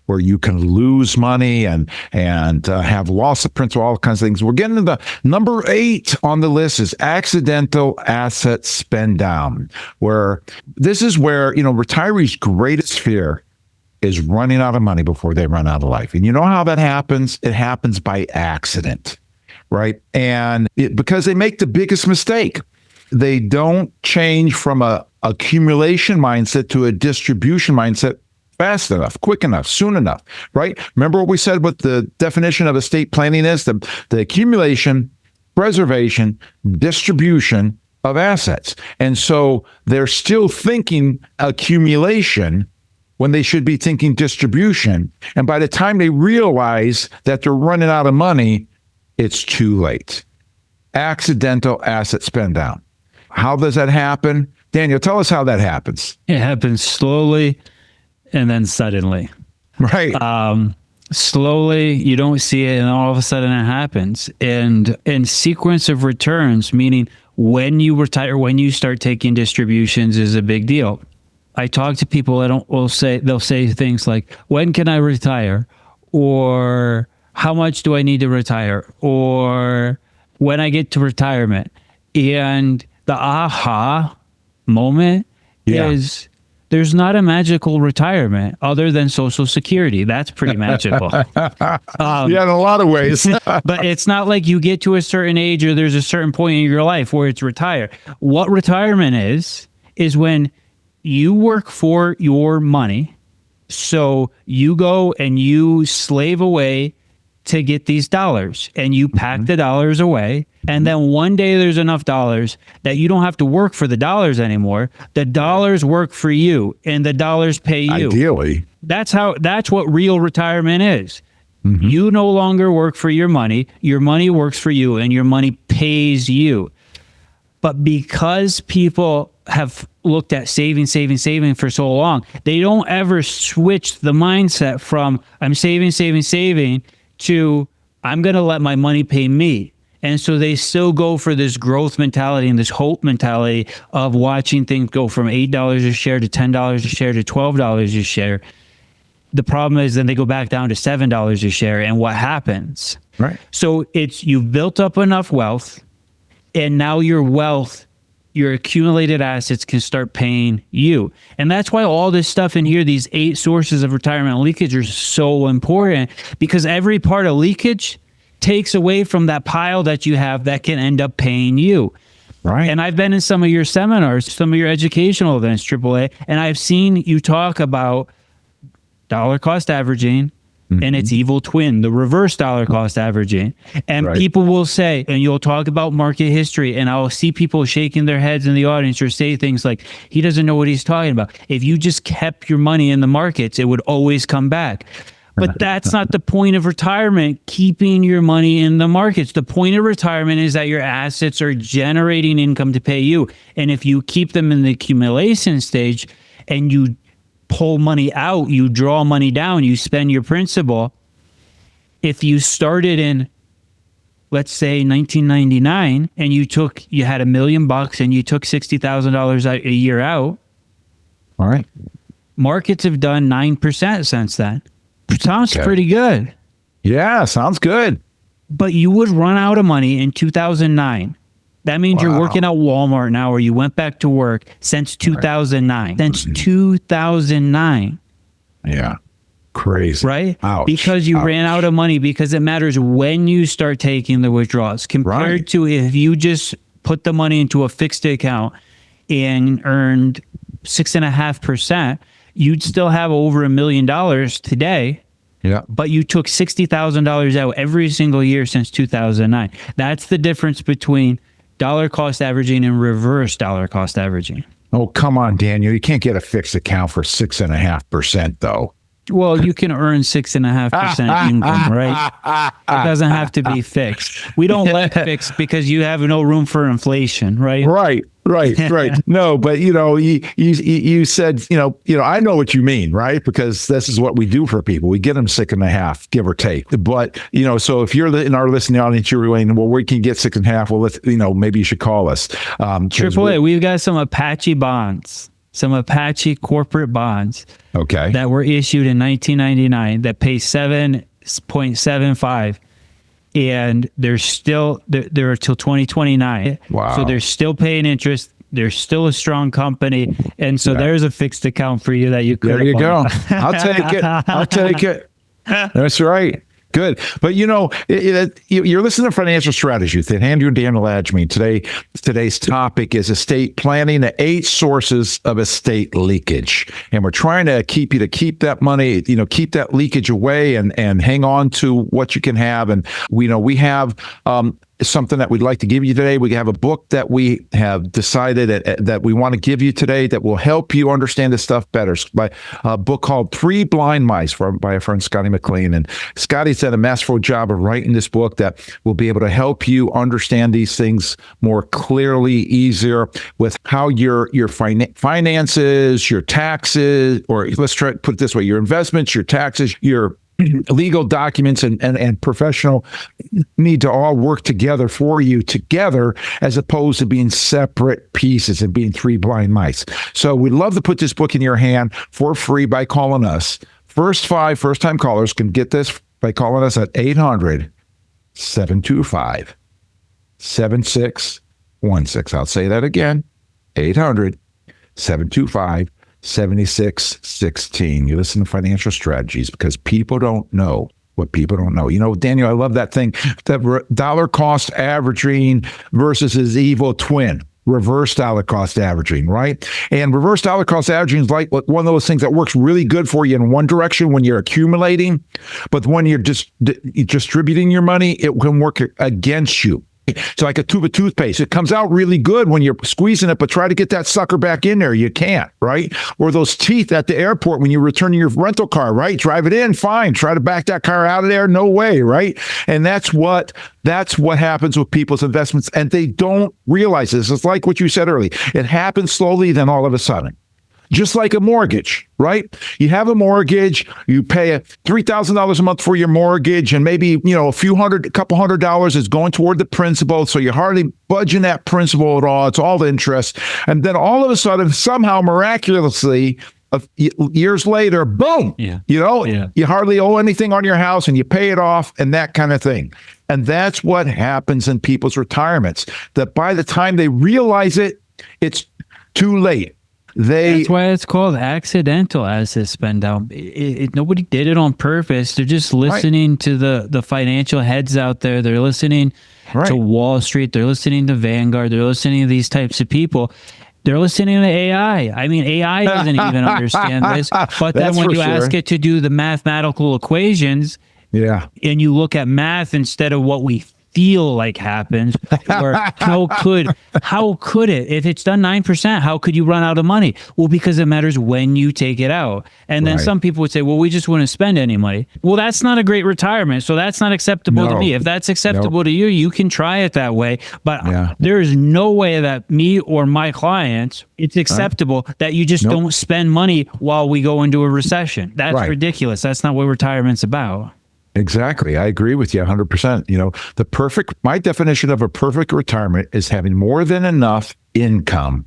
where you can lose money and have loss of principal, all kinds of things. We're getting to the number 8 on the list is accidental asset spend down, where this is where, retirees' greatest fear is running out of money before they run out of life. And you know how that happens? It happens by accident, right? And because they make the biggest mistake. They don't change from a accumulation mindset to a distribution mindset fast enough, quick enough, soon enough, right? Remember what we said what the definition of estate planning is? The accumulation, preservation, distribution of assets. And so they're still thinking accumulation when they should be thinking distribution. And by the time they realize that they're running out of money, it's too late. Accidental asset spend down. How does that happen? Daniel, tell us how that happens. It happens slowly and then suddenly. Right. Slowly, you don't see it, and all of a sudden it happens. And in sequence of returns, meaning when you retire, when you start taking distributions is a big deal. I talk to people they'll say things like, when can I retire? Or how much do I need to retire? Or when I get to retirement. And the aha moment is there's not a magical retirement other than Social Security. That's pretty magical. In a lot of ways. But it's not like you get to a certain age or there's a certain point in your life where it's retire. What retirement is when you work for your money. So you go and you slave away to get these dollars and you pack the dollars away. And then one day there's enough dollars that you don't have to work for the dollars anymore. The dollars work for you and the dollars pay you. Ideally. That's what real retirement is. Mm-hmm. You no longer work for your money works for you and your money pays you. But because people have looked at saving for so long, they don't ever switch the mindset from I'm saving to I'm going to let my money pay me. And so they still go for this growth mentality and this hope mentality of watching things go from $8 a share to $10 a share to $12 a share. The problem is then they go back down to $7 a share. And what happens? Right. So you've built up enough wealth, and now your wealth, your accumulated assets can start paying you. And that's why all this stuff in here, these 8 sources of retirement leakage are so important, because every part of leakage takes away from that pile that you have that can end up paying you. Right. And I've been in some of your seminars, some of your educational events, AAA, and I've seen you talk about dollar cost averaging, and its evil twin, the reverse dollar cost averaging. And people will say, and you'll talk about market history, and I'll see people shaking their heads in the audience or say things like, he doesn't know what he's talking about. If you just kept your money in the markets, it would always come back. But that's not the point of retirement, keeping your money in the markets. The point of retirement is that your assets are generating income to pay you. And if you keep them in the accumulation stage and you pull money out, you draw money down, you spend your principal. If you started in, let's say 1999, and you had $1 million and you took $60,000 a year out. All right. Markets have done 9% since then. Sounds pretty good. Yeah, sounds good. But you would run out of money in 2009. That means you're working at Walmart now, or you went back to work since 2009. Since 2009. Yeah. Crazy. Right? Ouch. Because you ran out of money, because it matters when you start taking the withdrawals compared to if you just put the money into a fixed account and earned 6.5%, you'd still have over $1 million today. Yeah. But you took $60,000 out every single year since 2009. That's the difference between dollar cost averaging and reverse dollar cost averaging. Oh, come on, Daniel. You can't get a fixed account for 6.5%, though. Well, you can earn 6.5% income, right? It doesn't have to be fixed. We don't let fixed because you have no room for inflation, right? Right. Right. No, but you said, I know what you mean, right? Because this is what we do for people. We get them 6.5, give or take. But, so if you're in our listening audience, you're going, well, we can get 6.5. Well, let's, maybe you should call us. AAA, we've got some Apache bonds, some Apache corporate bonds. Okay. That were issued in 1999 that pay 7.75. And they're still they're till 2029. Wow. So they're still paying interest. They're still a strong company. And so there's a fixed account for you that you could. There you go. I'll take it. That's right. Good. But you're listening to Financial Strategy with Andrew and Daniel Agemy. Today's topic is estate planning, the 8 sources of estate leakage. And we're trying to keep keep that money, keep that leakage away and hang on to what you can have. And we have something that we'd like to give you today. We have a book that we have decided that we want to give you today that will help you understand this stuff better. By a book called 3 Blind Mice by a friend, Scotty McLean. And Scotty's done a masterful job of writing this book that will be able to help you understand these things more clearly, easier, with how your finances, your taxes, or let's try to put it this way, your investments, your taxes, your legal documents and professional need to all work together for you together, as opposed to being separate pieces and being 3 blind mice. So we'd love to put this book in your hand for free by calling us. First 5 first-time callers can get this by calling us at 800-725-7616. I'll say that again, 800-725-7616. You listen to Financial Strategies because people don't know what people don't know. Daniel, I love that thing, that dollar cost averaging versus his evil twin. Reverse dollar cost averaging, right? And reverse dollar cost averaging is like one of those things that works really good for you in one direction when you're accumulating, but when you're just distributing your money, it can work against you. It's like a tube of toothpaste. It comes out really good when you're squeezing it, but try to get that sucker back in there. You can't, right? Or those teeth at the airport when you're returning your rental car, right? Drive it in, fine. Try to back that car out of there, no way, right? And that's what happens with people's investments, and they don't realize this. It's like what you said earlier. It happens slowly, then all of a sudden. Just like a mortgage, right? You have a mortgage, you pay $3,000 a month for your mortgage, and maybe, a couple $100 is going toward the principal. So you're hardly budging that principal at all. It's all the interest. And then all of a sudden, somehow miraculously, years later, boom, you hardly owe anything on your house and you pay it off and that kind of thing. And that's what happens in people's retirements, that by the time they realize it, it's too late. That's why it's called accidental asset spend down. Nobody did it on purpose. They're just listening to the financial heads out there. They're listening to Wall Street. They're listening to Vanguard. They're listening to these types of people. They're listening to AI. I mean, AI doesn't even understand this. But then when you ask it to do the mathematical equations, and you look at math instead of what we feel like happens, or how could it, if it's done 9%, how could you run out of money? Well, because it matters when you take it out. And then some people would say, well, we just wouldn't spend any money. Well, that's not a great retirement. So that's not acceptable to me. If that's acceptable to you, you can try it that way. But there is no way that me or my clients, it's acceptable that you just don't spend money while we go into a recession. That's ridiculous. That's not what retirement's about. Exactly. I agree with you 100%. My definition of a perfect retirement is having more than enough income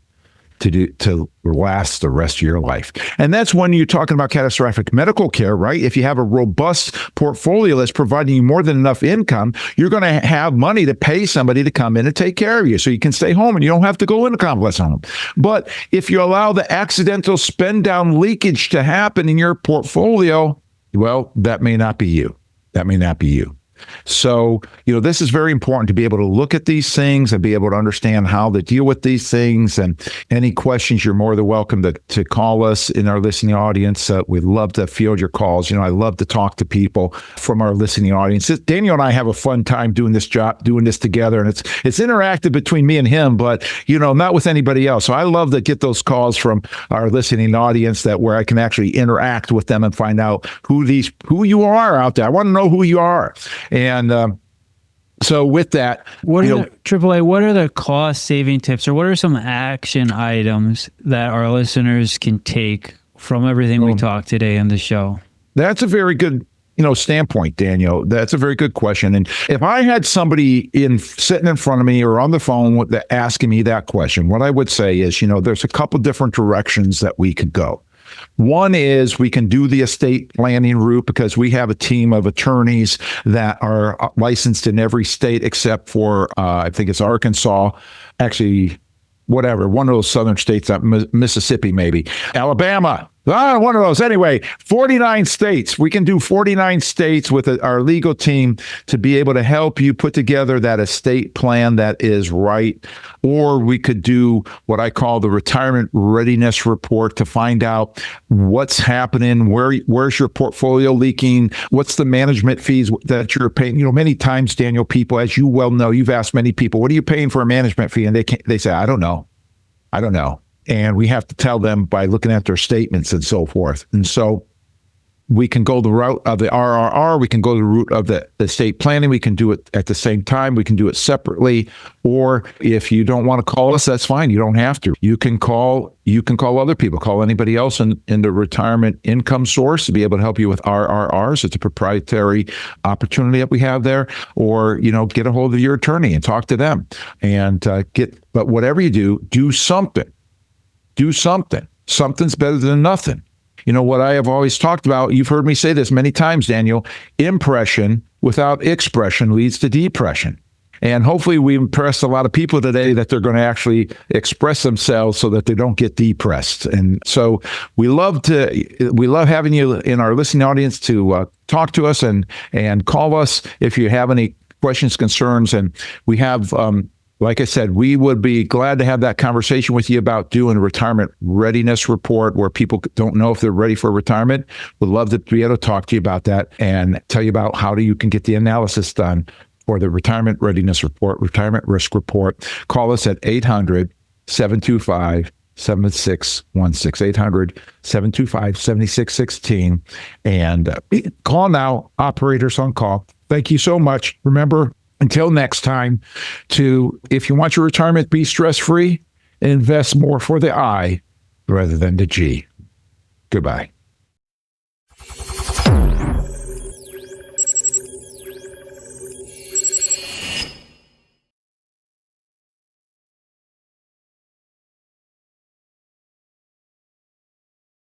to last the rest of your life. And that's when you're talking about catastrophic medical care, right? If you have a robust portfolio that's providing you more than enough income, you're going to have money to pay somebody to come in and take care of you so you can stay home and you don't have to go into complex home. But if you allow the accidental spend down leakage to happen in your portfolio, well, that may not be you. So, this is very important to be able to look at these things and be able to understand how to deal with these things. And any questions, you're more than welcome to call us in our listening audience. We'd love to field your calls. I love to talk to people from our listening audience. Daniel and I have a fun time doing this together. And it's interactive between me and him, but, not with anybody else. So I love to get those calls from our listening audience where I can actually interact with them and find out who you are out there. I want to know who you are. And So with that, What are AAA? What are the cost saving tips, or what are some action items that our listeners can take from everything we talked today in the show? that's a very good, standpoint, Daniel. That's a very good question. And if I had somebody sitting in front of me or on the phone asking me that question, what I would say is, there's a couple different directions that we could go. One is we can do the estate planning route because we have a team of attorneys that are licensed in every state except for, I think it's Arkansas, actually, whatever, one of those southern states, Mississippi maybe, Alabama. One of those. Anyway, 49 states. We can do 49 states with our legal team to be able to help you put together that estate plan that is right. Or we could do what I call the Retirement Readiness Report to find out what's happening, where's your portfolio leaking, what's the management fees that you're paying. Many times, Daniel, people, as you well know, you've asked many people, what are you paying for a management fee? And they say, I don't know. And we have to tell them by looking at their statements and so forth. And so we can go the route of the RRR. We can go the route of the estate planning. We can do it at the same time. We can do it separately. Or if you don't want to call us, that's fine. You don't have to. You can call other people. Call anybody else in the retirement income source to be able to help you with RRRs. It's a proprietary opportunity that we have there. Or, get a hold of your attorney and talk to them but whatever you do something. Do something. Something's better than nothing. What I have always talked about, you've heard me say this many times, Daniel, impression without expression leads to depression. And hopefully we impressed a lot of people today that they're going to actually express themselves so that they don't get depressed. And so we love having you in our listening audience to talk to us and call us if you have any questions, concerns. And we have, like I said, we would be glad to have that conversation with you about doing a retirement readiness report where people don't know if they're ready for retirement. We'd love to be able to talk to you about that and tell you about how you can get the analysis done for the retirement readiness report, retirement risk report. Call us at 800-725-7616, 800-725-7616. And call now, operators on call. Thank you so much. Remember, until next time, if you want your retirement to be stress-free, invest more for the I rather than the G. Goodbye.